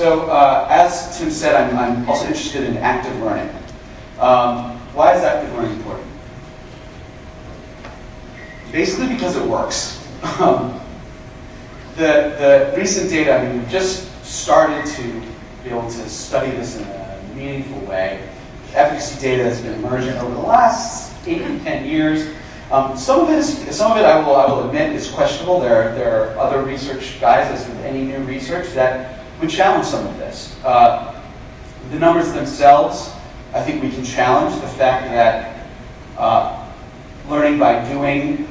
So as Tim said, I'm also interested in active learning. Why is active learning important? Basically because it works. The recent data, I mean, we've just started to be able to study this in a meaningful way. Efficacy data has been emerging over the last 8 to 10 years. Some of it I will admit is questionable. There are other research guys, as with any new research, that would challenge some of this. The numbers themselves, I think we can challenge the fact that learning by doing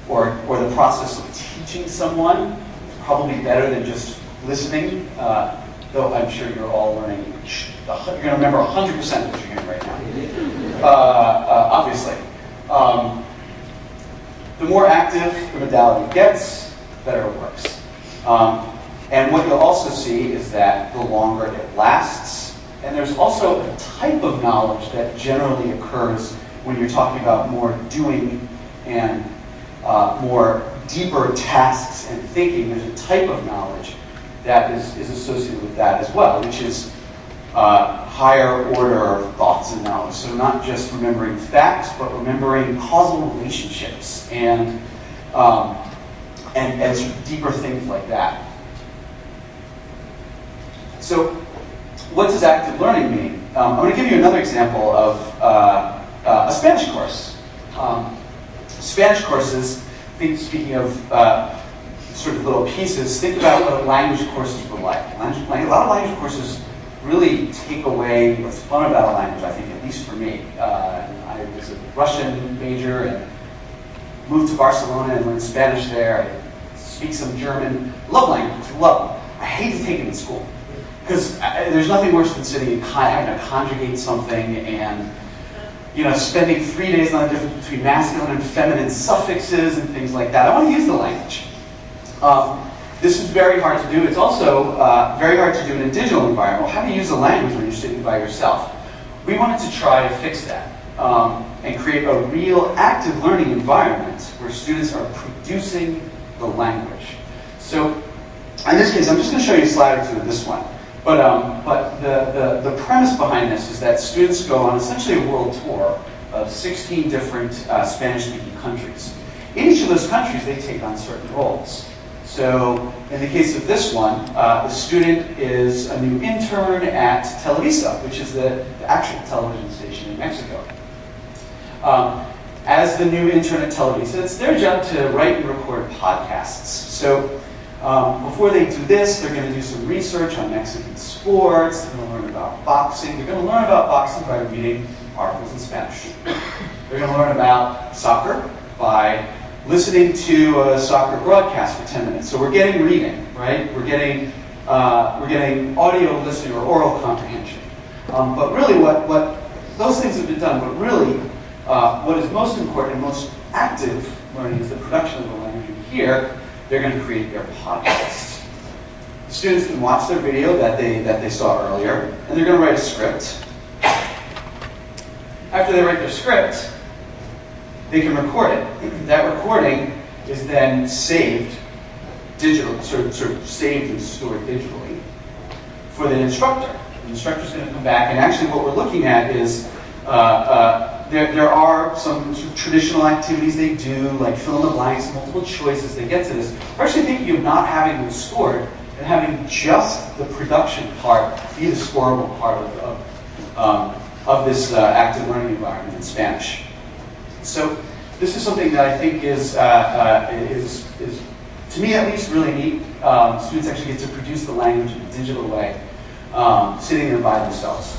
or the process of teaching someone is probably better than just listening, though I'm sure you're all learning. You're going to remember 100% of what you're hearing right now, obviously. The more active the modality gets, the better it works. And what you'll also see is that the longer it lasts, and there's also a type of knowledge that generally occurs when you're talking about more doing and more deeper tasks and thinking. There's a type of knowledge that is associated with that as well, which is higher order thoughts and knowledge. So not just remembering facts, but remembering causal relationships and sort of deeper things like that. So what does active learning mean? I'm going to give you another example of a Spanish course. Spanish courses, speaking of sort of little pieces, think about what language courses were like. A lot of language courses really take away what's fun about a language, I think, at least for me. I was a Russian major and moved to Barcelona and learned Spanish there. I speak some German. Love languages, love them. I hate to take them in school because there's nothing worse than sitting and having to conjugate something and spending 3 days on the difference between masculine and feminine suffixes and things like that. I want to use the language. This is very hard to do. It's also very hard to do in a digital environment. Well, how do you use a language when you're sitting by yourself? We wanted to try to fix that and create a real active learning environment where students are producing the language. So in this case, I'm just going to show you a slide or two of this one. But the premise behind this is that students go on essentially a world tour of 16 different Spanish-speaking countries. In each of those countries, they take on certain roles. So in the case of this one, the student is a new intern at Televisa, which is the actual television station in Mexico. As the new intern at Televisa, it's their job to write and record podcasts. So before they do this, they're going to do some research on Mexican sports. They're going to learn about boxing. They're going to learn about boxing by reading articles in Spanish. They're going to learn about soccer by listening to a soccer broadcast for 10 minutes. So we're getting reading, right? We're getting audio listening or oral comprehension. But really what those things have been done, but really what is most important and most active learning is the production of the language. And here, they're going to create their podcast. The students can watch their video that they saw earlier, and they're going to write a script. After they write their script, they can record it. That recording is then saved digital, sort of saved and stored digitally for the instructor. The instructor's going to come back, and actually what we're looking at is there are some sort of traditional activities they do, like fill in the blanks, multiple choices. They get to this. We're actually thinking of not having them scored and having just the production part be the scoreable part of this active learning environment in Spanish. So this is something that I think is to me at least, really neat. Students actually get to produce the language in a digital way, sitting there by themselves.